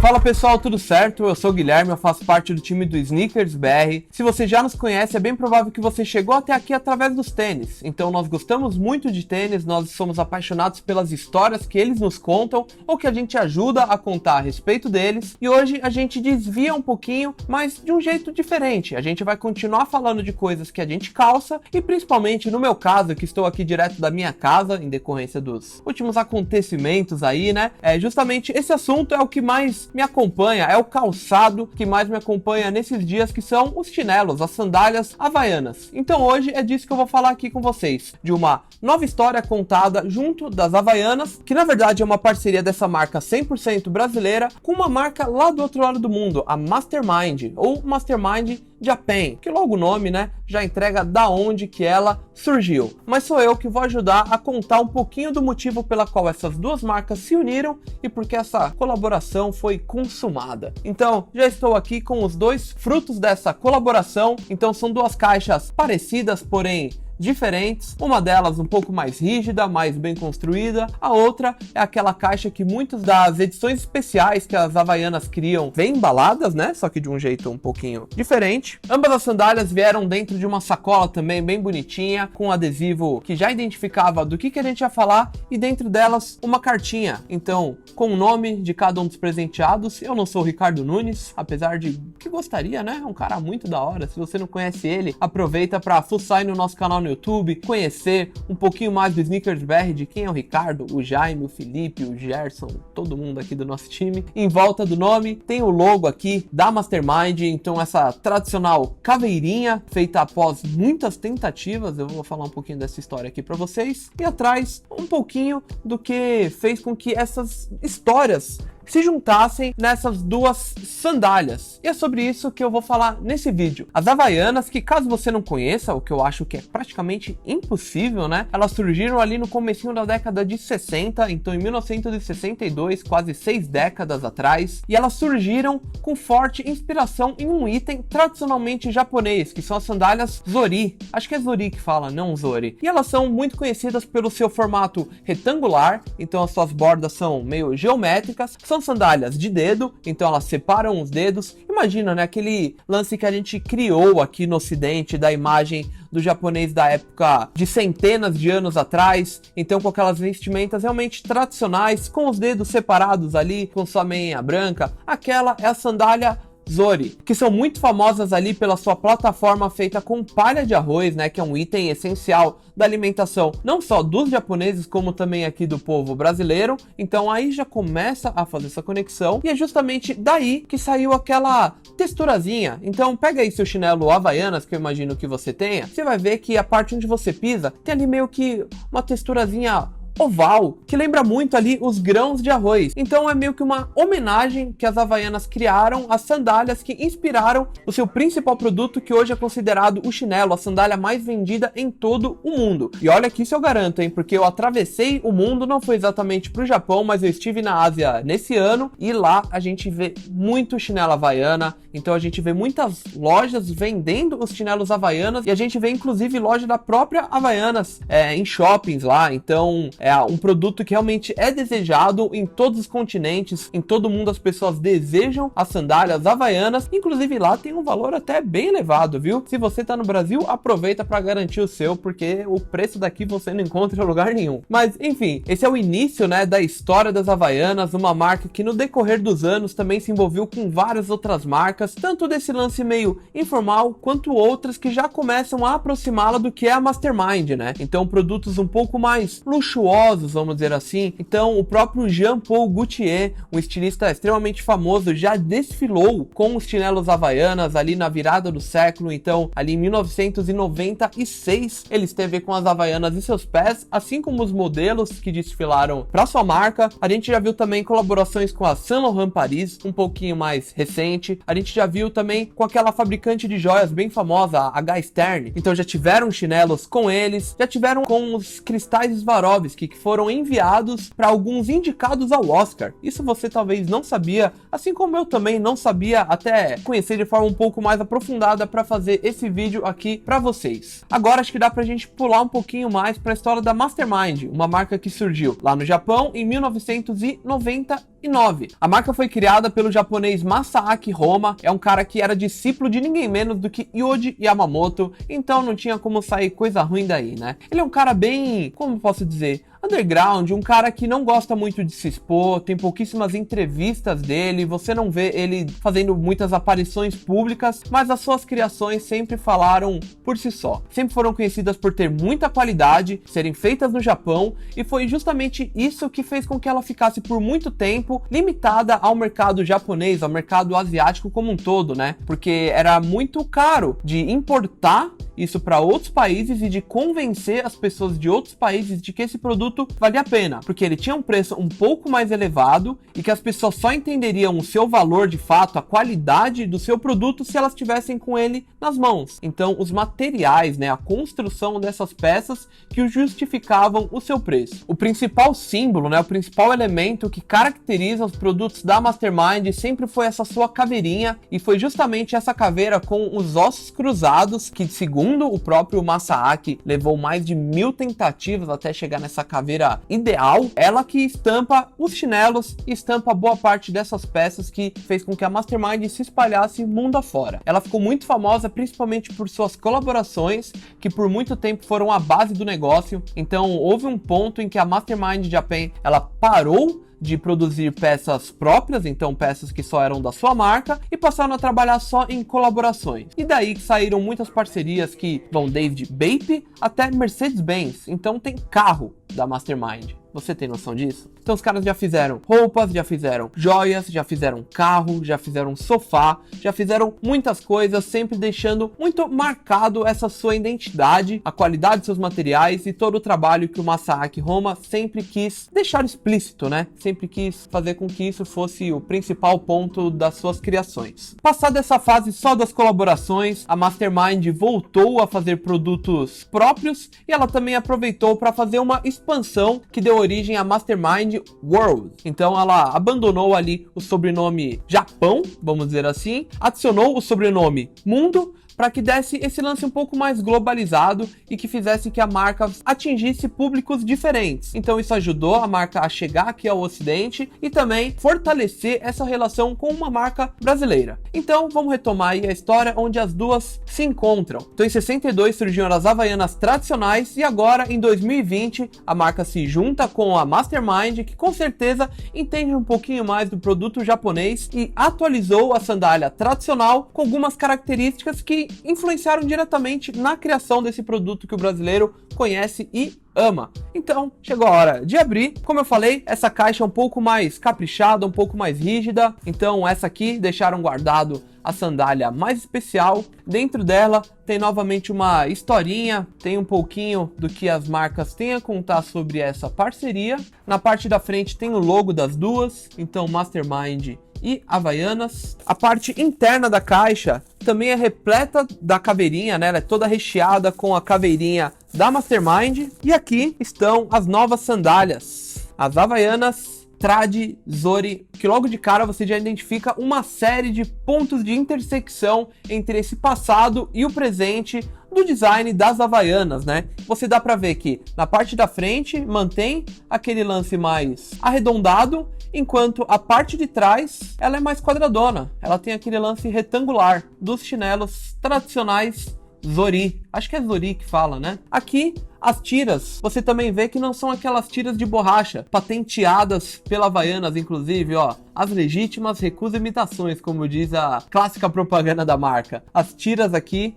Fala pessoal, tudo certo? Eu sou o Guilherme, eu faço parte do time do Sneakers BR. Se você já nos conhece, é bem provável que você chegou até aqui através dos tênis. Então nós gostamos muito de tênis, nós somos apaixonados pelas histórias que eles nos contam ou que a gente ajuda a contar a respeito deles. E hoje a gente desvia um pouquinho, mas de um jeito diferente. A gente vai continuar falando de coisas que a gente calça e principalmente no meu caso, que estou aqui direto da minha casa, em decorrência dos últimos acontecimentos aí, né? Justamente esse assunto é o que mais me acompanha, é o calçado que mais me acompanha nesses dias, que são os chinelos, as sandálias havaianas. Então hoje é disso que eu vou falar aqui com vocês, de uma nova história contada junto das Havaianas, que na verdade é uma parceria dessa marca 100% brasileira com uma marca lá do outro lado do mundo, a Mastermind, ou Mastermind Japan, que logo o nome, né, já entrega da onde que ela surgiu. Mas sou eu que vou ajudar a contar um pouquinho do motivo pela qual essas duas marcas se uniram e porque essa colaboração foi consumada. Então, já estou aqui com os dois frutos dessa colaboração. Então, são duas caixas parecidas, porém diferentes, uma delas um pouco mais rígida, mais bem construída, a outra é aquela caixa que muitas das edições especiais que as Havaianas criam vêm embaladas, né, só que de um jeito um pouquinho diferente. Ambas as sandálias vieram dentro de uma sacola também bem bonitinha, com adesivo que já identificava do que a gente ia falar, e dentro delas uma cartinha, então com o nome de cada um dos presenteados. Eu não sou o Ricardo Nunes, apesar de que gostaria, né, é um cara muito da hora. Se você não conhece ele, aproveita para fuçar aí no nosso canal no YouTube, conhecer um pouquinho mais do Sneakers BR, de quem é o Ricardo, o Jaime, o Felipe, o Gerson, todo mundo aqui do nosso time. Em volta do nome tem o logo aqui da Mastermind, então essa tradicional caveirinha feita após muitas tentativas. Eu vou falar um pouquinho dessa história aqui para vocês, e atrás um pouquinho do que fez com que essas histórias se juntassem nessas duas sandálias. E é sobre isso que eu vou falar nesse vídeo. As Havaianas, que caso você não conheça, o que eu acho que é praticamente impossível, né? Elas surgiram ali no comecinho da década de 60, então em 1962, quase 6 décadas atrás, e elas surgiram com forte inspiração em um item tradicionalmente japonês, que são as sandálias Zori. Acho que é Zori que fala, não Zori. E elas são muito conhecidas pelo seu formato retangular, então as suas bordas são meio geométricas. São sandálias de dedo, então elas separam os dedos. Imagina, né, aquele lance que a gente criou aqui no ocidente da imagem do japonês da época de centenas de anos atrás, então com aquelas vestimentas realmente tradicionais, com os dedos separados ali, com sua meia branca. Aquela é a sandália Zori, que são muito famosas ali pela sua plataforma feita com palha de arroz, né, que é um item essencial da alimentação, não só dos japoneses, como também aqui do povo brasileiro. Então aí já começa a fazer essa conexão, e é justamente daí que saiu aquela texturazinha. Então pega aí seu chinelo Havaianas, que eu imagino que você tenha, você vai ver que a parte onde você pisa tem ali meio que uma texturazinha oval, que lembra muito ali os grãos de arroz. Então é meio que uma homenagem que as Havaianas criaram às sandálias que inspiraram o seu principal produto, que hoje é considerado o chinelo, a sandália mais vendida em todo o mundo. E olha que isso eu garanto, hein, porque eu atravessei o mundo, não foi exatamente pro Japão, mas eu estive na Ásia nesse ano, e lá a gente vê muito chinelo Havaiana. Então a gente vê muitas lojas vendendo os chinelos Havaianas, e a gente vê inclusive loja da própria Havaianas em shoppings lá. Então é um produto que realmente é desejado em todos os continentes, em todo mundo as pessoas desejam as sandálias Havaianas. Inclusive lá tem um valor até bem elevado, viu? Se você tá no Brasil, aproveita para garantir o seu, porque o preço daqui você não encontra em lugar nenhum. Mas enfim, esse é o início, né, da história das Havaianas, uma marca que no decorrer dos anos também se envolveu com várias outras marcas, tanto desse lance meio informal, quanto outras que já começam a aproximá-la do que é a Mastermind, né? Então produtos um pouco mais luxuosos, vamos dizer assim. Então o próprio Jean Paul Gaultier, um estilista extremamente famoso, já desfilou com os chinelos Havaianas ali na virada do século. Então ali em 1996 ele esteve com as Havaianas em seus pés, assim como os modelos que desfilaram para sua marca. A gente já viu também colaborações com a Saint Laurent Paris, um pouquinho mais recente. A gente já viu também com aquela fabricante de joias bem famosa, a H. Stern. Então já tiveram chinelos com eles, já tiveram com os cristais Swarovski, que foram enviados para alguns indicados ao Oscar. Isso você talvez não sabia, assim como eu também não sabia, até conhecer de forma um pouco mais aprofundada para fazer esse vídeo aqui para vocês. Agora acho que dá pra gente pular um pouquinho mais para a história da Mastermind, uma marca que surgiu lá no Japão em 1996. 2009. A marca foi criada pelo japonês Masaaki Homma, é um cara que era discípulo de ninguém menos do que Yohji Yamamoto, então não tinha como sair coisa ruim daí, né? Ele é um cara bem, como posso dizer, underground, um cara que não gosta muito de se expor, tem pouquíssimas entrevistas dele, você não vê ele fazendo muitas aparições públicas, mas as suas criações sempre falaram por si só. Sempre foram conhecidas por ter muita qualidade, serem feitas no Japão, e foi justamente isso que fez com que ela ficasse por muito tempo limitada ao mercado japonês, ao mercado asiático como um todo, né? Porque era muito caro de importar isso para outros países e de convencer as pessoas de outros países de que esse produto valia a pena, porque ele tinha um preço um pouco mais elevado e que as pessoas só entenderiam o seu valor de fato, a qualidade do seu produto, se elas tivessem com ele nas mãos. Então, os materiais, né, a construção dessas peças que justificavam o seu preço. O principal símbolo, né, o principal elemento que caracteriza os produtos da Mastermind sempre foi essa sua caveirinha, e foi justamente essa caveira com os ossos cruzados que, segundo o próprio Masaaki, levou mais de 1000 tentativas até chegar nessa caveira ideal. Ela que estampa os chinelos e estampa boa parte dessas peças que fez com que a Mastermind se espalhasse mundo afora. Ela ficou muito famosa principalmente por suas colaborações, que por muito tempo foram a base do negócio. Então houve um ponto em que a Mastermind Japan, ela parou de produzir peças próprias, então peças que só eram da sua marca, e passaram a trabalhar só em colaborações. E daí que saíram muitas parcerias que vão desde Bape até Mercedes-Benz, então tem carro da Mastermind. Você tem noção disso? Então os caras já fizeram roupas, já fizeram joias, já fizeram carro, já fizeram sofá, já fizeram muitas coisas, sempre deixando muito marcado essa sua identidade, a qualidade dos seus materiais e todo o trabalho que o Masaaki Homma sempre quis deixar explícito, né? Sempre quis fazer com que isso fosse o principal ponto das suas criações. Passada essa fase só das colaborações, a Mastermind voltou a fazer produtos próprios e ela também aproveitou para fazer uma expansão que deu origem à Mastermind World. Então ela abandonou ali o sobrenome Japão, vamos dizer assim, adicionou o sobrenome Mundo, para que desse esse lance um pouco mais globalizado e que fizesse que a marca atingisse públicos diferentes. Então isso ajudou a marca a chegar aqui ao Ocidente e também fortalecer essa relação com uma marca brasileira. Então vamos retomar aí a história onde as duas se encontram. Então em 62 surgiram as Havaianas tradicionais e agora em 2020 a marca se junta com a Mastermind, que com certeza entende um pouquinho mais do produto japonês e atualizou a sandália tradicional com algumas características que influenciaram diretamente na criação desse produto que o brasileiro conhece e ama. Então, chegou a hora de abrir. Como eu falei, essa caixa é um pouco mais caprichada, um pouco mais rígida. Então, essa aqui deixaram guardado a sandália mais especial. Dentro dela tem novamente uma historinha, tem um pouquinho do que as marcas têm a contar sobre essa parceria. Na parte da frente tem o logo das duas, então Mastermind e Havaianas. A parte interna da caixa também é repleta da caveirinha, né? Ela é toda recheada com a caveirinha da Mastermind. E aqui estão as novas sandálias, as Havaianas Trad Zori, que logo de cara você já identifica uma série de pontos de intersecção entre esse passado e o presente do design das Havaianas, né? Você dá pra ver que na parte da frente mantém aquele lance mais arredondado, enquanto a parte de trás ela é mais quadradona. Ela tem aquele lance retangular dos chinelos tradicionais Zori. Acho que é Zori que fala, né? Aqui, as tiras, você também vê que não são aquelas tiras de borracha, patenteadas pela Havaianas, inclusive, ó. As legítimas recusam imitações, como diz a clássica propaganda da marca. As tiras aqui,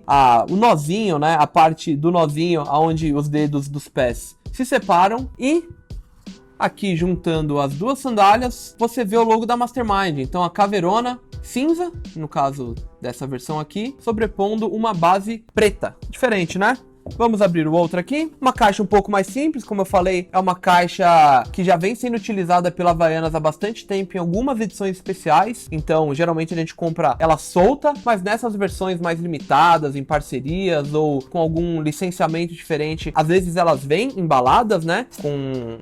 o nozinho, né? A parte do nozinho, onde os dedos dos pés se separam e aqui, juntando as duas sandálias, você vê o logo da Mastermind. Então a caveirona cinza, no caso dessa versão aqui, sobrepondo uma base preta. Diferente, né? Vamos abrir o outro aqui. Uma caixa um pouco mais simples, como eu falei, é uma caixa que já vem sendo utilizada pela Havaianas há bastante tempo em algumas edições especiais. Então, geralmente a gente compra ela solta, mas nessas versões mais limitadas, em parcerias ou com algum licenciamento diferente, às vezes elas vêm embaladas, né?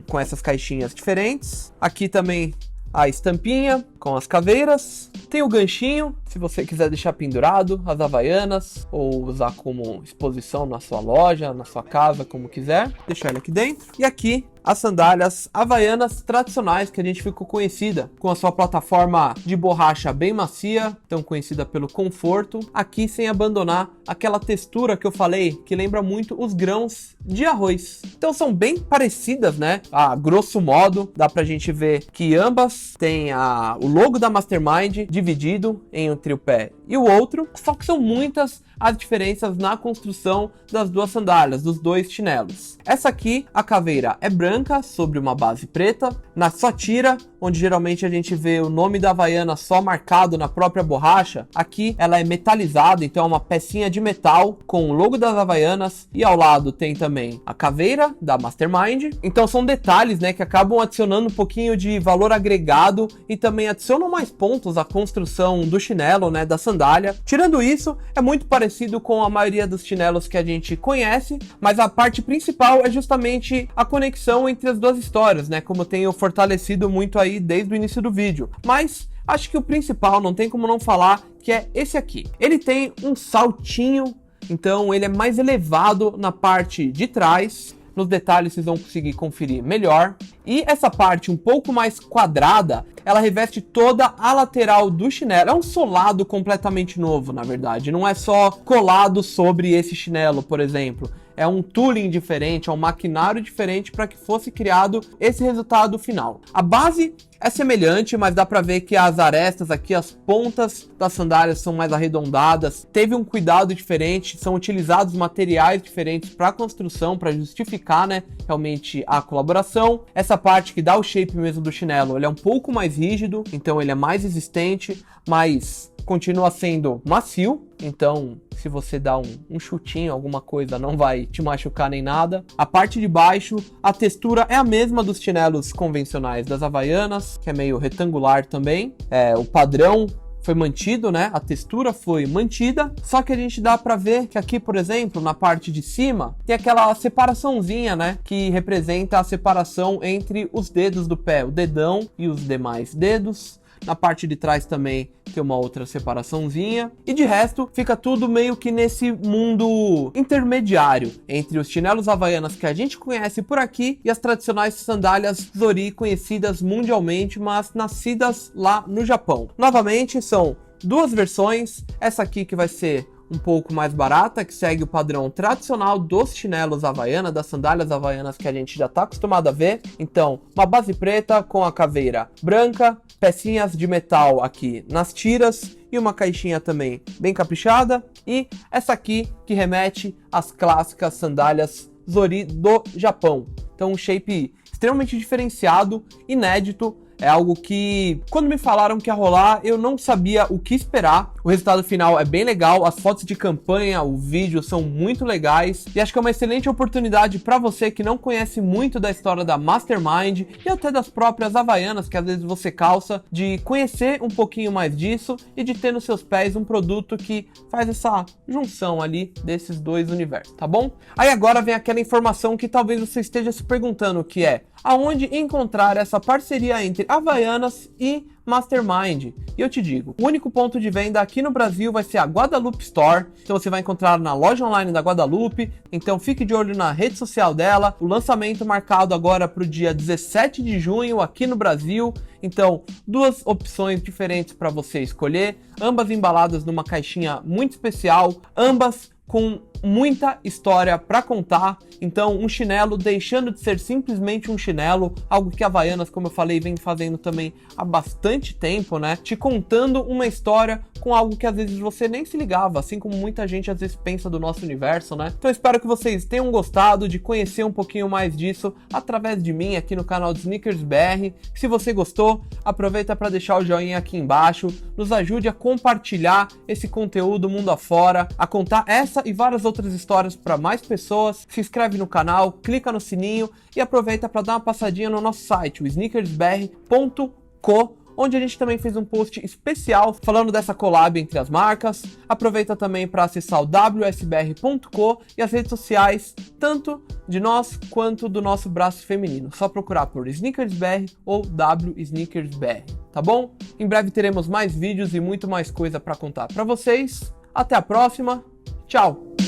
Com essas caixinhas diferentes. Aqui também a estampinha com as caveiras. Tem o ganchinho. Se você quiser deixar pendurado as Havaianas ou usar como exposição na sua loja, na sua casa, como quiser, deixar ele aqui dentro. E aqui as sandálias Havaianas tradicionais que a gente ficou conhecida, com a sua plataforma de borracha bem macia, tão conhecida pelo conforto, aqui sem abandonar aquela textura que eu falei, que lembra muito os grãos de arroz. Então são bem parecidas, né? A grosso modo, dá pra gente ver que ambas têm o logo da Mastermind dividido entre o pé e o outro, só que são muitas as diferenças na construção das duas sandálias, dos dois chinelos. Essa aqui, a caveira é branca sobre uma base preta. Na sua tira, onde geralmente a gente vê o nome da Havaiana só marcado na própria borracha, aqui ela é metalizada, então é uma pecinha de metal com o logo das Havaianas, e ao lado tem também a caveira da Mastermind. Então são detalhes, né, que acabam adicionando um pouquinho de valor agregado e também adicionam mais pontos à construção do chinelo, né, da sandália. Tirando isso, é muito parecido com a maioria dos chinelos que a gente conhece, mas a parte principal é justamente a conexão entre as duas histórias, né, como eu tenho fortalecido muito aí desde o início do vídeo. Mas acho que o principal, não tem como não falar, que é esse aqui. Ele tem um saltinho, então ele é mais elevado na parte de trás. Nos detalhes vocês vão conseguir conferir melhor. E essa parte um pouco mais quadrada, ela reveste toda a lateral do chinelo. É um solado completamente novo, na verdade. Não é só colado sobre esse chinelo, por exemplo. É um tooling diferente, é um maquinário diferente para que fosse criado esse resultado final. A base é semelhante, mas dá para ver que as arestas aqui, as pontas das sandálias são mais arredondadas. Teve um cuidado diferente, são utilizados materiais diferentes para a construção, para justificar, né, realmente a colaboração. Essa parte que dá o shape mesmo do chinelo, ele é um pouco mais rígido, então ele é mais resistente, mas continua sendo macio, então se você dá um chutinho, alguma coisa, não vai te machucar nem nada. A parte de baixo, a textura é a mesma dos chinelos convencionais das Havaianas, que é meio retangular também. O padrão foi mantido, né? A textura foi mantida, só que a gente dá pra ver que aqui, por exemplo, na parte de cima, tem aquela separaçãozinha, né? Que representa a separação entre os dedos do pé, o dedão e os demais dedos. Na parte de trás também tem uma outra separaçãozinha. E de resto, fica tudo meio que nesse mundo intermediário entre os chinelos Havaianas que a gente conhece por aqui e as tradicionais sandálias Zori, conhecidas mundialmente, mas nascidas lá no Japão. Novamente, são duas versões. Essa aqui que vai ser um pouco mais barata, que segue o padrão tradicional dos chinelos Havaiana, das sandálias Havaianas que a gente já está acostumado a ver. Então, uma base preta com a caveira branca, pecinhas de metal aqui nas tiras e uma caixinha também bem caprichada. E essa aqui que remete às clássicas sandálias Zori do Japão. Então, um shape extremamente diferenciado, inédito. É algo que, quando me falaram que ia rolar, eu não sabia o que esperar. O resultado final é bem legal, as fotos de campanha, o vídeo são muito legais. E acho que é uma excelente oportunidade para você que não conhece muito da história da Mastermind e até das próprias Havaianas, que às vezes você calça, de conhecer um pouquinho mais disso e de ter nos seus pés um produto que faz essa junção ali desses dois universos, tá bom? Aí agora vem aquela informação que talvez você esteja se perguntando, que é aonde encontrar essa parceria entre Havaianas e Mastermind. E eu te digo, o único ponto de venda aqui no Brasil vai ser a Guadalupe Store. Então você vai encontrar na loja online da Guadalupe. Então fique de olho na rede social dela. O lançamento marcado agora para o dia 17 de junho aqui no Brasil. Então, duas opções diferentes para você escolher, ambas embaladas numa caixinha muito especial, ambas com muita história para contar. Então, um chinelo deixando de ser simplesmente um chinelo, algo que a Havaianas, como eu falei, vem fazendo também há bastante tempo, né? Te contando uma história com algo que às vezes você nem se ligava, assim como muita gente às vezes pensa do nosso universo, né? Então, espero que vocês tenham gostado de conhecer um pouquinho mais disso através de mim aqui no canal de Sneakers BR. Se você gostou, aproveita para deixar o joinha aqui embaixo, nos ajude a compartilhar esse conteúdo mundo afora, a contar essa e várias outras histórias para mais pessoas. Se inscreve no canal, clica no sininho e aproveita para dar uma passadinha no nosso site, o sneakersbr.co, onde a gente também fez um post especial falando dessa collab entre as marcas. Aproveita também para acessar o wsbr.co e as redes sociais, tanto de nós quanto do nosso braço feminino. Só procurar por SneakersBR ou WSneakersBR, tá bom? Em breve teremos mais vídeos e muito mais coisa para contar para vocês. Até a próxima. Tchau!